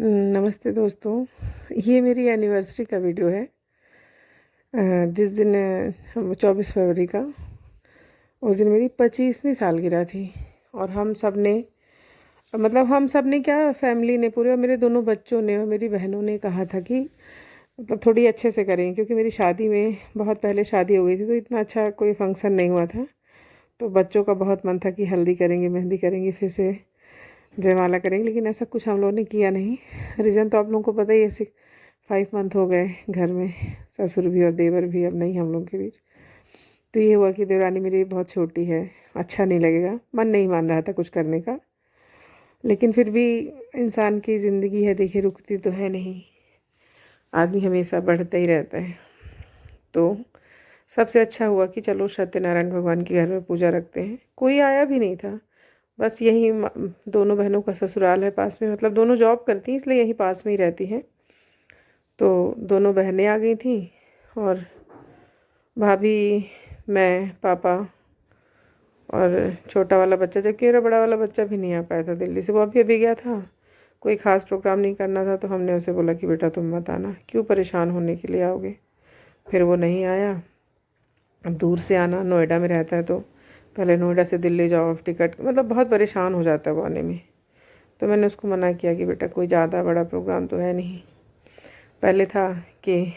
नमस्ते दोस्तों। ये मेरी एनिवर्सरी का वीडियो है। जिस दिन हम 24 फरवरी का, उस दिन मेरी 25वीं सालगिरह थी। और हम सब ने, मतलब हम सब ने क्या, फैमिली ने पूरे, और मेरे दोनों बच्चों ने और मेरी बहनों ने कहा था कि मतलब थोड़ी अच्छे से करें, क्योंकि मेरी शादी में बहुत पहले शादी हो गई थी, तो इतना अच्छा कोई फंक्शन नहीं हुआ था। तो बच्चों का बहुत मन था कि हल्दी करेंगे, मेहंदी करेंगे, फिर से जयमाला करेंगे, लेकिन ऐसा कुछ हम लोगों ने किया नहीं। रीज़न तो आप लोगों को पता ही है। 5 मंथ हो गए घर में, ससुर भी और देवर भी अब नहीं हम लोग के बीच। तो ये हुआ कि देवरानी मेरी बहुत छोटी है, अच्छा नहीं लगेगा, मन नहीं मान रहा था कुछ करने का। लेकिन फिर भी इंसान की ज़िंदगी है, देखिए रुकती तो है नहीं, आदमी हमेशा बढ़ता ही रहता है। तो सबसे अच्छा हुआ कि चलो सत्यनारायण भगवान के घर में पूजा रखते हैं। कोई आया भी नहीं था, बस यही दोनों बहनों का ससुराल है पास में, मतलब दोनों जॉब करती हैं इसलिए यहीं पास में ही रहती हैं। तो दोनों बहनें आ गई थी और भाभी, मैं, पापा और छोटा वाला बच्चा, जबकि मेरा बड़ा वाला बच्चा भी नहीं आ पाया था दिल्ली से, वो अभी अभी गया था। कोई ख़ास प्रोग्राम नहीं करना था, तो हमने उसे बोला कि बेटा तुम मत आना, क्यों परेशान होने के लिए आओगे। फिर वो नहीं आया। अब दूर से आना, नोएडा में रहता है, तो पहले नोएडा से दिल्ली जाओ, टिकट, मतलब बहुत परेशान हो जाता है वो आने में। तो मैंने उसको मना किया कि बेटा कोई ज़्यादा बड़ा प्रोग्राम तो है नहीं। पहले था कि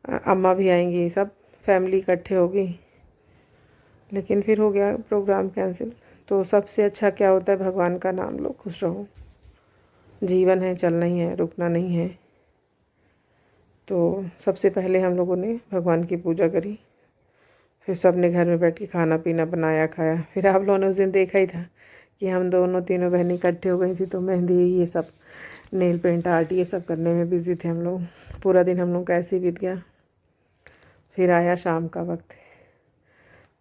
अम्मा भी आएंगी, सब फैमिली इकट्ठे होगी, लेकिन फिर हो गया प्रोग्राम कैंसिल। तो सबसे अच्छा क्या होता है, भगवान का नाम लो, खुश रहो। जीवन है, चलना ही है, रुकना नहीं है। तो सबसे पहले हम लोगों ने भगवान की पूजा करी, फिर सब ने घर में बैठ के खाना पीना बनाया, खाया। फिर आप लोगों ने उस दिन देखा ही था कि हम दोनों तीनों बहनें इकट्ठे हो गई थी, तो मेहंदी, ये सब, नेल पेंट आर्ट, ये सब करने में बिज़ी थे हम लोग। पूरा दिन हम लोग का ऐसे ही बीत गया। फिर आया शाम का वक्त,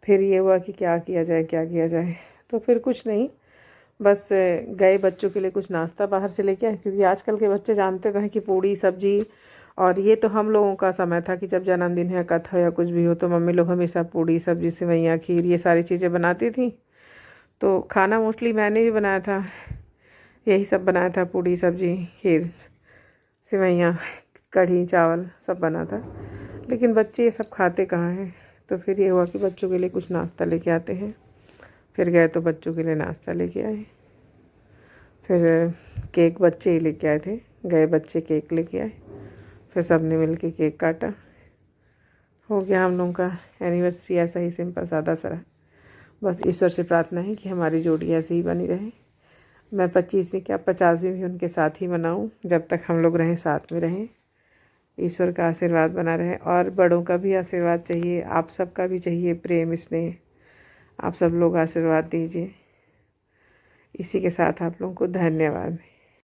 फिर ये हुआ कि क्या किया जाए, क्या किया जाए। तो फिर कुछ नहीं, बस गए बच्चों के लिए कुछ नाश्ता बाहर से लेके आए, क्योंकि आजकल के बच्चे जानते तो हैं कि पूड़ी सब्जी। और ये तो हम लोगों का समय था कि जब जन्मदिन है, कथा या कुछ भी हो, तो मम्मी लोग हमेशा पूड़ी सब्जी, सेवैयाँ, खीर, ये सारी चीज़ें बनाती थी। तो खाना मोस्टली मैंने भी बनाया था, यही सब बनाया था, पूड़ी सब्जी, खीर, सेवैयाँ, कढ़ी, चावल, सब बना था। लेकिन बच्चे ये सब खाते कहाँ हैं। तो फिर ये हुआ कि बच्चों के लिए कुछ नाश्ता लेके आते हैं। फिर गए तो बच्चों के लिए नाश्ता लेके आए। फिर केक बच्चे ही लेके आए थे, गए बच्चे केक लेके आए। फिर सब ने मिल के केक काटा। हो गया हम लोगों का एनिवर्सरी ऐसा ही सिंपल सादा सा। बस ईश्वर से प्रार्थना है कि हमारी जोड़ी ऐसे ही बनी रहे। मैं 25वीं क्या 50वीं भी उनके साथ ही मनाऊं, जब तक हम लोग रहें, साथ में रहें। ईश्वर का आशीर्वाद बना रहे, और बड़ों का भी आशीर्वाद चाहिए, आप सबका भी चाहिए, प्रेम, स्नेह। आप सब लोग आशीर्वाद दीजिए। इसी के साथ आप लोगों को धन्यवाद।